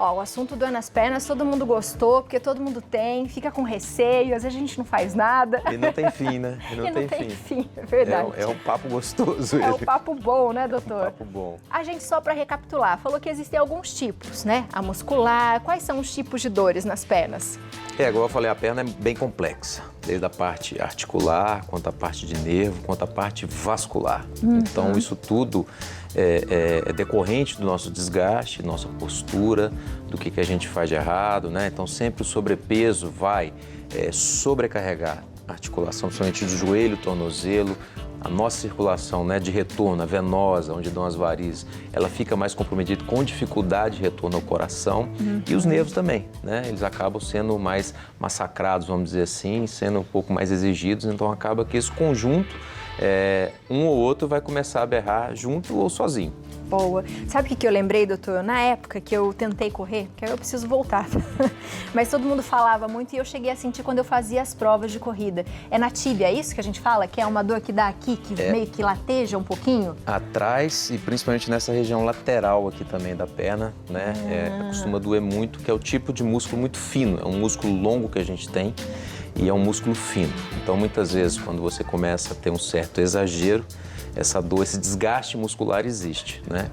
Ó, o assunto dor nas pernas, todo mundo gostou, porque todo mundo tem, fica com receio, às vezes a gente não faz nada. E não tem fim, né? E não tem fim, é verdade. É um papo gostoso É um papo bom, né, doutor? Um papo bom. A gente, só para recapitular, falou que existem alguns tipos, né? A muscular, quais são os tipos de dores nas pernas? Igual eu falei, a perna é bem complexa, desde a parte articular, quanto a parte de nervo, quanto a parte vascular. Então, isso tudo é decorrente do nosso desgaste, nossa postura, do que a gente faz de errado, né? Então, sempre o sobrepeso vai sobrecarregar a articulação, principalmente do joelho, tornozelo. A nossa circulação, né, de retorno, a venosa, onde dão as varizes, ela fica mais comprometida, com dificuldade de retorno ao coração. E os nervos também, né? Eles acabam sendo mais massacrados, vamos dizer assim, sendo um pouco mais exigidos. Então acaba que esse conjunto, um ou outro vai começar a berrar junto ou sozinho. Boa. Sabe o que eu lembrei, doutor? Na época que eu tentei correr, que aí eu preciso voltar, mas todo mundo falava muito e eu cheguei a sentir quando eu fazia as provas de corrida. É na tíbia, é isso que a gente fala? Que é uma dor que dá aqui, que meio que lateja um pouquinho? Atrás e principalmente nessa região lateral aqui também da perna, né? Costuma doer muito, que é o tipo de músculo muito fino. É um músculo longo que a gente tem e é um músculo fino. Então, muitas vezes, quando você começa a ter um certo exagero, essa dor, esse desgaste muscular existe, né?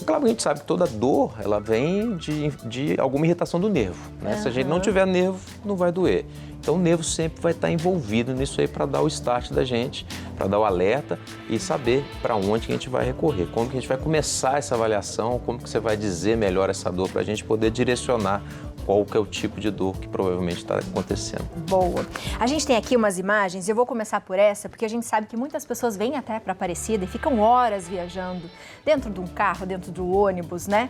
Claro que a gente sabe que toda dor, ela vem de alguma irritação do nervo, né? Se a gente não tiver nervo, não vai doer. Então, o nervo sempre vai estar envolvido nisso aí para dar o start da gente, para dar o alerta e saber para onde que a gente vai recorrer, como que a gente vai começar essa avaliação, como que você vai dizer melhor essa dor para a gente poder direcionar qual que é o tipo de dor que provavelmente está acontecendo. Boa. A gente tem aqui umas imagens, eu vou começar por essa, porque a gente sabe que muitas pessoas vêm até para Aparecida e ficam horas viajando dentro de um carro, dentro do ônibus, né?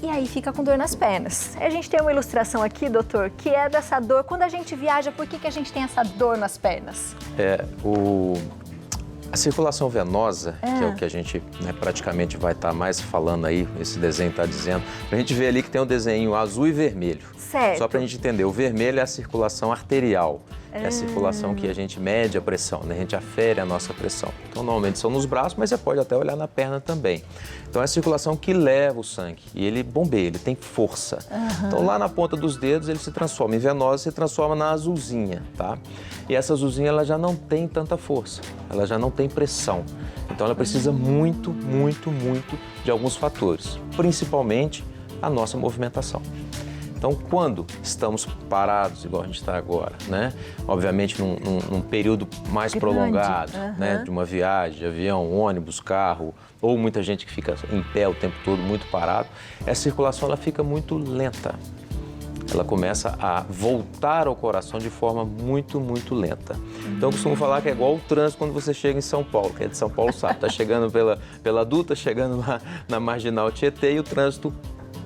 E aí fica com dor nas pernas. A gente tem uma ilustração aqui, doutor, que é dessa dor. Quando a gente viaja, por que a gente tem essa dor nas pernas? A circulação venosa, que é o que a gente praticamente vai estar mais falando aí, esse desenho está dizendo, a gente vê ali que tem um desenho azul e vermelho. Certo. Só para a gente entender, o vermelho é a circulação arterial, é a circulação que a gente mede a pressão, né? A gente afere a nossa pressão. Então, normalmente são nos braços, mas você pode até olhar na perna também. Então, é a circulação que leva o sangue e ele bombeia, ele tem força. Então, lá na ponta dos dedos, ele se transforma em venosa, se transforma na azulzinha, tá? E essa azulzinha, ela já não tem tanta força, ela já não tem pressão. Então, ela precisa muito, muito, muito de alguns fatores, principalmente a nossa movimentação. Então, quando estamos parados, igual a gente está agora, né? Obviamente, num período mais prolongado, né? De uma viagem, de avião, ônibus, carro, ou muita gente que fica em pé o tempo todo, muito parado, essa circulação ela fica muito lenta. Ela começa a voltar ao coração de forma muito, muito lenta. Então, eu costumo falar que é igual o trânsito quando você chega em São Paulo, que é de São Paulo sabe, está chegando pela Dutra, chegando lá na Marginal Tietê e o trânsito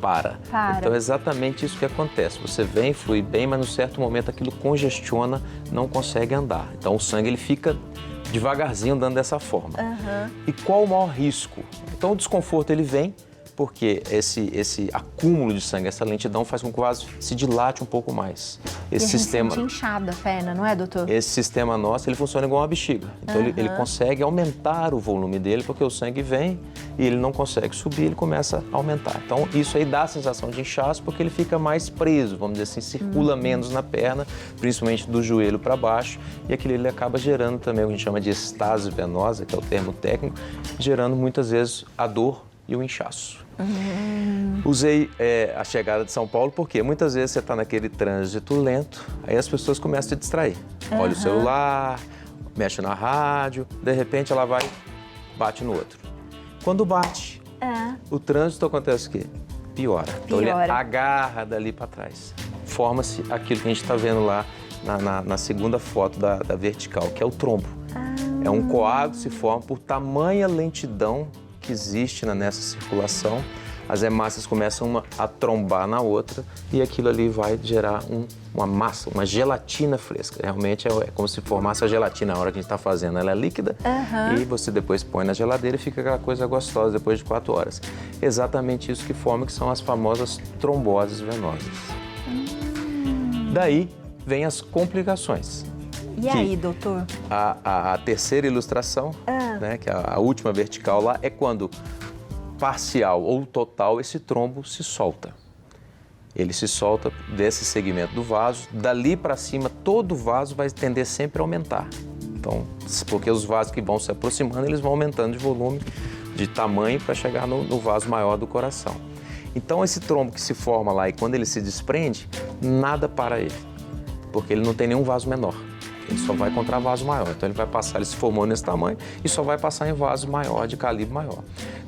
para. Então, é exatamente isso que acontece. Você vem, flui bem, mas num certo momento aquilo congestiona, não consegue andar. Então, o sangue ele fica devagarzinho andando dessa forma. E qual o maior risco? Então, o desconforto ele vem porque esse acúmulo de sangue, essa lentidão faz com que o vaso se dilate um pouco mais. Esse sistema inchada a perna, não é, doutor? Esse sistema nosso, ele funciona igual uma bexiga. Então, ele consegue aumentar o volume dele, porque o sangue vem e ele não consegue subir, ele começa a aumentar. Então, isso aí dá a sensação de inchaço, porque ele fica mais preso, vamos dizer assim, circula menos na perna, principalmente do joelho para baixo, e aquilo ele acaba gerando também o que a gente chama de estase venosa, que é o termo técnico, gerando muitas vezes a dor e o inchaço. Usei a chegada de São Paulo porque muitas vezes você está naquele trânsito lento, aí as pessoas começam a te distrair. Olha o celular, mexe na rádio, de repente ela vai, bate no outro. Quando bate, o trânsito acontece o quê? Piora. Então ele agarra dali para trás. Forma-se aquilo que a gente está vendo lá na segunda foto da vertical, que é o trombo. É um coágulo que se forma por tamanha lentidão que existe nessa circulação, as hemácias começam a trombar na outra e aquilo ali vai gerar uma massa, uma gelatina fresca. Realmente é como se formasse a gelatina na hora que a gente está fazendo. Ela é líquida e você depois põe na geladeira e fica aquela coisa gostosa depois de 4 horas. Exatamente isso que forma, que são as famosas tromboses venosas. Daí vem as complicações. E aí, doutor? A terceira ilustração, né, que é a última vertical lá, é quando parcial ou total esse trombo se solta. ele se solta desse segmento do vaso, dali para cima todo o vaso vai tender sempre a aumentar. Então, porque os vasos que vão se aproximando, eles vão aumentando de volume, de tamanho para chegar no vaso maior do coração. Então, esse trombo que se forma lá e quando ele se desprende, nada para ele, porque ele não tem nenhum vaso menor. Ele só vai encontrar vaso maior. Então, ele vai passar, ele se formou nesse tamanho e só vai passar em vaso maior, de calibre maior.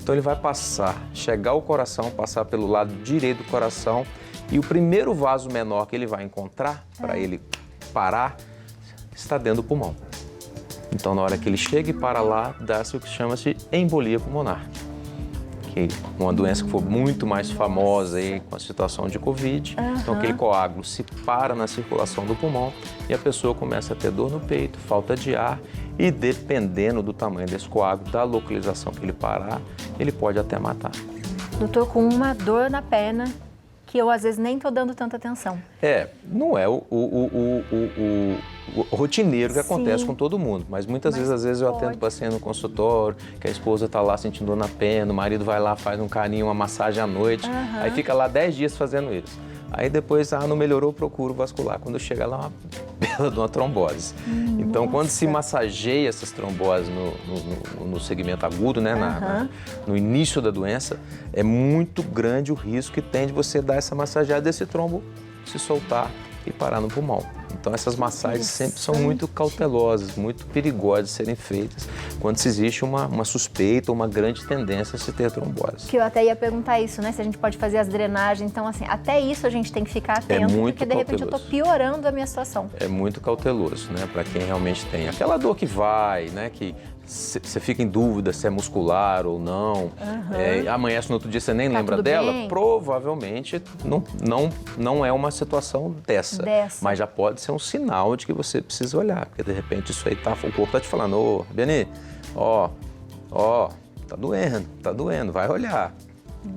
Então, ele vai passar, chegar ao coração, passar pelo lado direito do coração e o primeiro vaso menor que ele vai encontrar, para ele parar, está dentro do pulmão. Então, na hora que ele chega e para lá, dá-se o que chama-se embolia pulmonar. Que é uma doença que foi muito mais famosa aí com a situação de Covid. Então, aquele coágulo se para na circulação do pulmão e a pessoa começa a ter dor no peito, falta de ar e, dependendo do tamanho desse coágulo, da localização que ele parar, ele pode até matar. Doutor, com uma dor na perna que eu às vezes nem estou dando tanta atenção. Não é o rotineiro que acontece com todo mundo, mas muitas vezes eu atendo paciente no consultório, que a esposa está lá sentindo dor na perna, o marido vai lá, faz um carinho, uma massagem à noite, aí fica lá 10 dias fazendo isso. Aí depois, não melhorou, procura o vascular. Quando chega lá, uma bela de uma trombose. Então, quando se massageia essas tromboses no segmento agudo, né, no início da doença, é muito grande o risco que tem de você dar essa massageada desse trombo se soltar e parar no pulmão. Então, essas massagens sempre são muito cautelosas, muito perigosas de serem feitas quando se existe uma suspeita ou uma grande tendência a se ter trombose. Que eu até ia perguntar isso, né? Se a gente pode fazer as drenagens. Então, assim, até isso a gente tem que ficar atento, porque de repente eu estou piorando a minha situação. É muito cauteloso, né? Para quem realmente tem aquela dor que vai, né? Que você fica em dúvida se é muscular ou não, amanhece no outro dia você nem lembra dela, provavelmente não é uma situação dessa, mas já pode ser um sinal de que você precisa olhar, porque de repente isso aí o corpo tá te falando, ô, Beni, tá doendo, vai olhar.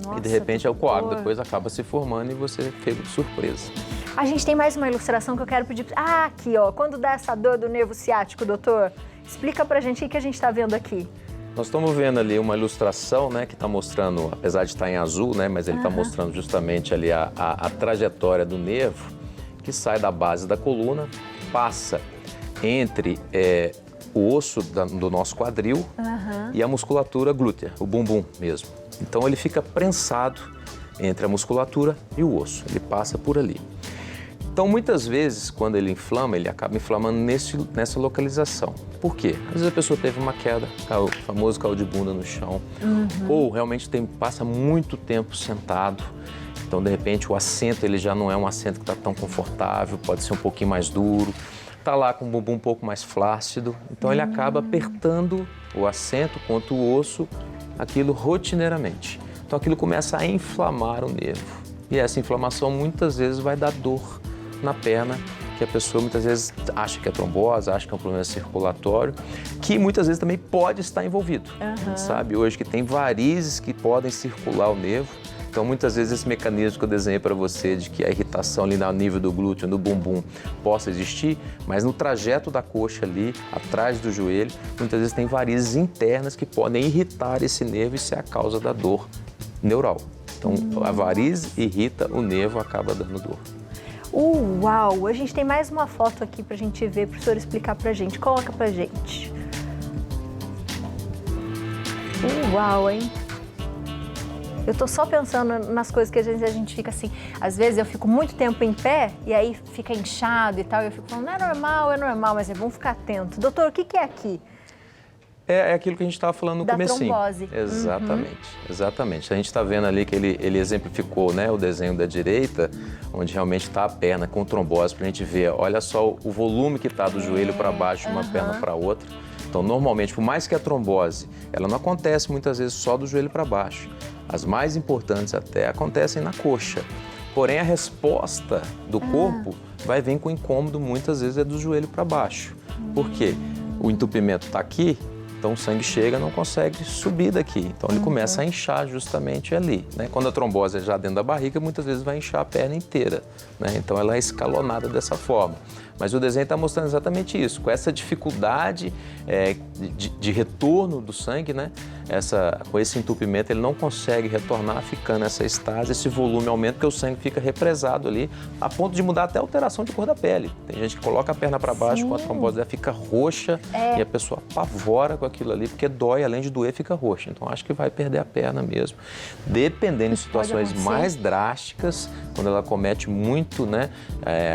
Nossa, e de repente é o coágulo, depois acaba se formando e você fica de surpresa. A gente tem mais uma ilustração que eu quero pedir. Aqui, ó, quando dá essa dor do nervo ciático, doutor, explica pra gente o que a gente está vendo aqui. Nós estamos vendo ali uma ilustração, né, que está mostrando, apesar de estar em azul, né, mas ele está mostrando justamente ali a trajetória do nervo que sai da base da coluna, passa entre o osso do nosso quadril e a musculatura glútea, o bumbum mesmo. Então ele fica prensado entre a musculatura e o osso, ele passa por ali. Então, muitas vezes, quando ele inflama, ele acaba inflamando nessa localização. Por quê? Às vezes a pessoa teve uma queda, o famoso caiu de bunda no chão, ou realmente passa muito tempo sentado. Então, de repente, o assento ele já não é um assento que está tão confortável, pode ser um pouquinho mais duro, está lá com o bumbum um pouco mais flácido. Então, ele acaba apertando o assento contra o osso, aquilo rotineiramente. Então, aquilo começa a inflamar o nervo. E essa inflamação muitas vezes vai dar dor na perna, que a pessoa muitas vezes acha que é trombose, acha que é um problema circulatório, que muitas vezes também pode estar envolvido. A gente sabe hoje que tem varizes que podem circular o nervo, então muitas vezes esse mecanismo que eu desenhei para você de que a irritação ali no nível do glúteo, no bumbum, possa existir, mas no trajeto da coxa ali, atrás do joelho, muitas vezes tem varizes internas que podem irritar esse nervo e ser a causa da dor neural. Então a varize irrita o nervo, acaba dando dor. Uau! A gente tem mais uma foto aqui pra gente ver, pro senhor explicar pra gente. Coloca pra gente. Uau, hein? Eu tô só pensando nas coisas que às vezes a gente fica assim. Às vezes eu fico muito tempo em pé e aí fica inchado e tal. E eu fico falando, é normal, mas é bom ficar atento. Doutor, o que é aqui? É aquilo que a gente estava falando no comecinho. Da trombose. Exatamente. A gente está vendo ali que ele exemplificou, né, o desenho da direita, onde realmente está a perna com trombose, para a gente ver, olha só o volume que está do joelho para baixo, de uma perna para outra. Então, normalmente, por mais que a trombose, ela não acontece muitas vezes só do joelho para baixo. As mais importantes até acontecem na coxa. Porém, a resposta do corpo vai vir com incômodo, muitas vezes é do joelho para baixo. Por quê? O entupimento está aqui, então o sangue chega e não consegue subir daqui. Então ele começa a inchar justamente ali, né? Quando a trombose é já dentro da barriga, muitas vezes vai inchar a perna inteira, né? Então ela é escalonada dessa forma. Mas o desenho está mostrando exatamente isso, com essa dificuldade de retorno do sangue, né? com esse entupimento, ele não consegue retornar, fica nessa estase, esse volume aumenta, porque o sangue fica represado ali, a ponto de mudar até a alteração de cor da pele. Tem gente que coloca a perna para baixo com a trombose, ela fica roxa e a pessoa apavora com aquilo ali, porque dói, além de doer, fica roxa. Então, acho que vai perder a perna mesmo. Dependendo de situações mais drásticas, quando ela comete muito, né,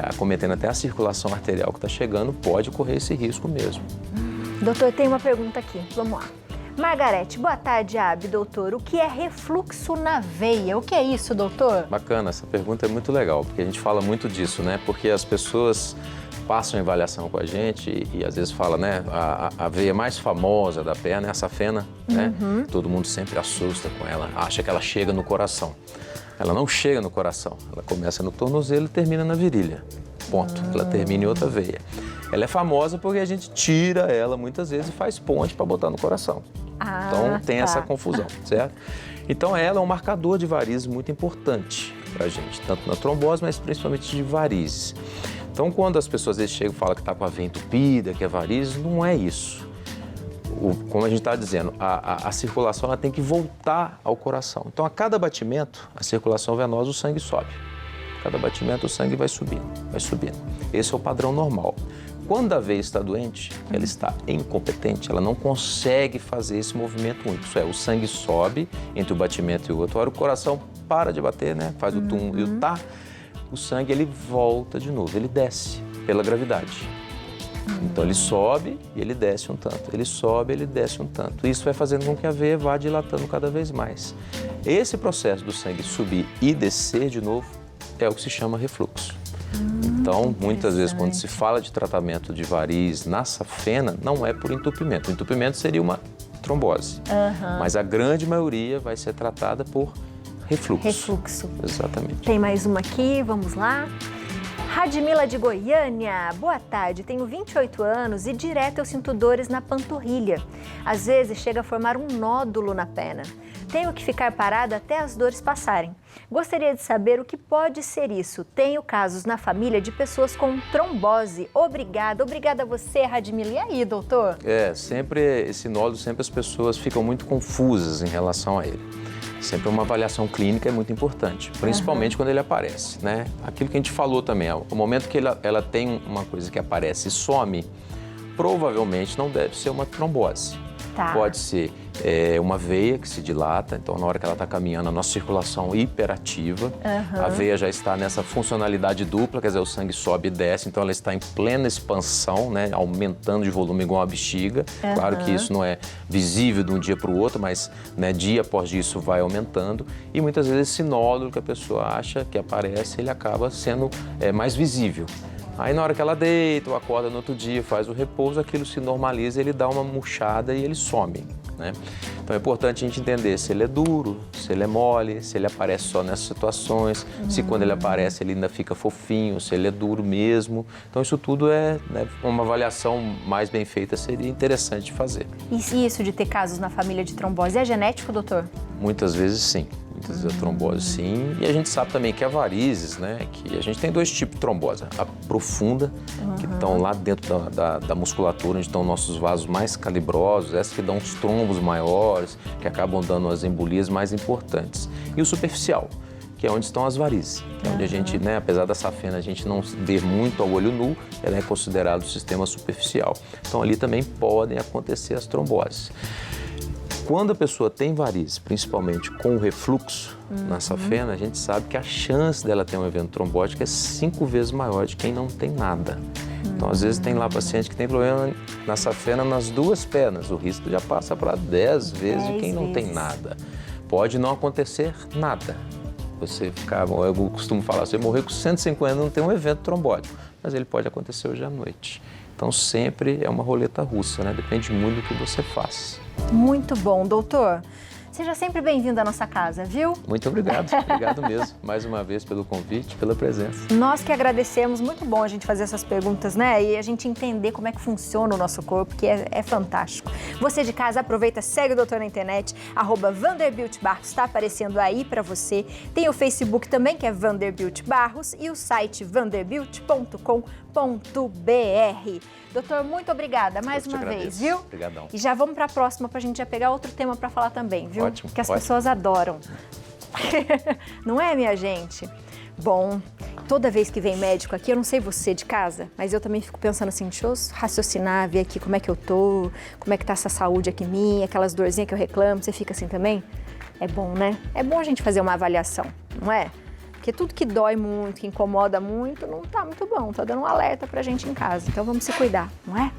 acometendo até a circulação arterial que está chegando, pode correr esse risco mesmo. Doutor, tem uma pergunta aqui, vamos lá. Margarete, boa tarde, doutor. O que é refluxo na veia? O que é isso, doutor? Bacana, essa pergunta é muito legal, porque a gente fala muito disso, né? Porque as pessoas passam a avaliação com a gente e às vezes fala, né? A veia mais famosa da perna é a safena, né? Todo mundo sempre assusta com ela, acha que ela chega no coração. Ela não chega no coração, ela começa no tornozelo e termina na virilha. Ponto. Ela termina em outra veia. Ela é famosa porque a gente tira ela muitas vezes e faz ponte para botar no coração. Então tem essa confusão, certo? Então ela é um marcador de varizes muito importante para a gente, tanto na trombose, mas principalmente de varizes. Então quando as pessoas às vezes chegam e falam que está com a veia entupida, que é varizes, não é isso. Como a gente está dizendo, a circulação ela tem que voltar ao coração. Então a cada batimento, a circulação venosa, o sangue sobe. A cada batimento o sangue vai subindo, vai subindo. Esse é o padrão normal. Quando a veia está doente, ela está incompetente, ela não consegue fazer esse movimento único. Isso é, o sangue sobe entre o batimento e o outro, a hora o coração para de bater, né? Faz o tum e o tá, o sangue ele volta de novo, ele desce pela gravidade. Então ele sobe e ele desce um tanto, ele sobe e ele desce um tanto. Isso vai fazendo com que a veia vá dilatando cada vez mais. Esse processo do sangue subir e descer de novo é o que se chama refluxo. Então, muitas vezes, quando se fala de tratamento de variz na safena, não é por entupimento. O entupimento seria uma trombose, mas a grande maioria vai ser tratada por refluxo. Refluxo. Exatamente. Tem mais uma aqui, vamos lá. Radmila de Goiânia, boa tarde, tenho 28 anos e direto eu sinto dores na panturrilha. Às vezes chega a formar um nódulo na perna. Tenho que ficar parada até as dores passarem. Gostaria de saber o que pode ser isso. Tenho casos na família de pessoas com trombose. Obrigada a você, Radmila. E aí, doutor? Sempre esse nódulo, sempre as pessoas ficam muito confusas em relação a ele. Sempre uma avaliação clínica é muito importante, principalmente quando ele aparece, né? Aquilo que a gente falou também, o momento que ela tem uma coisa que aparece e some, provavelmente não deve ser uma trombose. Pode ser uma veia que se dilata, então na hora que ela está caminhando, a nossa circulação hiperativa, a veia já está nessa funcionalidade dupla, quer dizer, o sangue sobe e desce, então ela está em plena expansão, né, aumentando de volume igual a bexiga. Claro que isso não é visível de um dia para o outro, mas né, dia após dia isso vai aumentando e muitas vezes esse nódulo que a pessoa acha que aparece, ele acaba sendo mais visível. Aí na hora que ela deita ou acorda no outro dia, faz o repouso, aquilo se normaliza, ele dá uma murchada e ele some, né? Então é importante a gente entender se ele é duro, se ele é mole, se ele aparece só nessas situações, se quando ele aparece ele ainda fica fofinho, se ele é duro mesmo. Então isso tudo uma avaliação mais bem feita seria interessante de fazer. E isso de ter casos na família de trombose é genético, doutor? Muitas vezes sim. Muitas vezes a trombose sim, e a gente sabe também que a varizes, né, que a gente tem dois tipos de trombose, a profunda, que estão lá dentro da musculatura, onde estão nossos vasos mais calibrosos, essas que dão os trombos maiores, que acabam dando as embolias mais importantes, e o superficial, que é onde estão as varizes, que é onde a gente, né, apesar da safena a gente não ver muito ao olho nu, ela é considerada o sistema superficial. Então ali também podem acontecer as tromboses. Quando a pessoa tem varizes, principalmente com o refluxo na safena, a gente sabe que a chance dela ter um evento trombótico é 5 vezes maior de quem não tem nada. Então, às vezes, tem lá paciente que tem problema na safena nas duas pernas. O risco já passa para 10 vezes de quem não tem nada. Pode não acontecer nada. Você ficar, eu costumo falar, você morrer com 150 anos não tem um evento trombótico, mas ele pode acontecer hoje à noite. Então, sempre é uma roleta russa, né? Depende muito do que você faz. Muito bom, doutor. Seja sempre bem-vindo à nossa casa, viu? Muito obrigado. Obrigado mesmo, mais uma vez, pelo convite, pela presença. Nós que agradecemos, muito bom a gente fazer essas perguntas, né? E a gente entender como é que funciona o nosso corpo, que é fantástico. Você de casa, aproveita, segue o doutor na internet, @Vanderbilt Barros, está aparecendo aí para você. Tem o Facebook também, que é Vanderbilt Barros, e o site vanderbilt.com.br. Doutor, muito obrigada mais uma vez, viu? Obrigadão. E já vamos para a próxima para a gente já pegar outro tema para falar também, viu? Ótimo. Que as pessoas adoram. Não é, minha gente? Bom, toda vez que vem médico aqui, eu não sei você de casa, mas eu também fico pensando assim, deixa eu raciocinar, ver aqui como é que eu tô, como é que tá essa saúde aqui minha, aquelas dorzinhas que eu reclamo, você fica assim também? É bom, né? É bom a gente fazer uma avaliação, não é? Porque tudo que dói muito, que incomoda muito, não tá muito bom, tá dando um alerta pra gente em casa. Então vamos se cuidar, não é?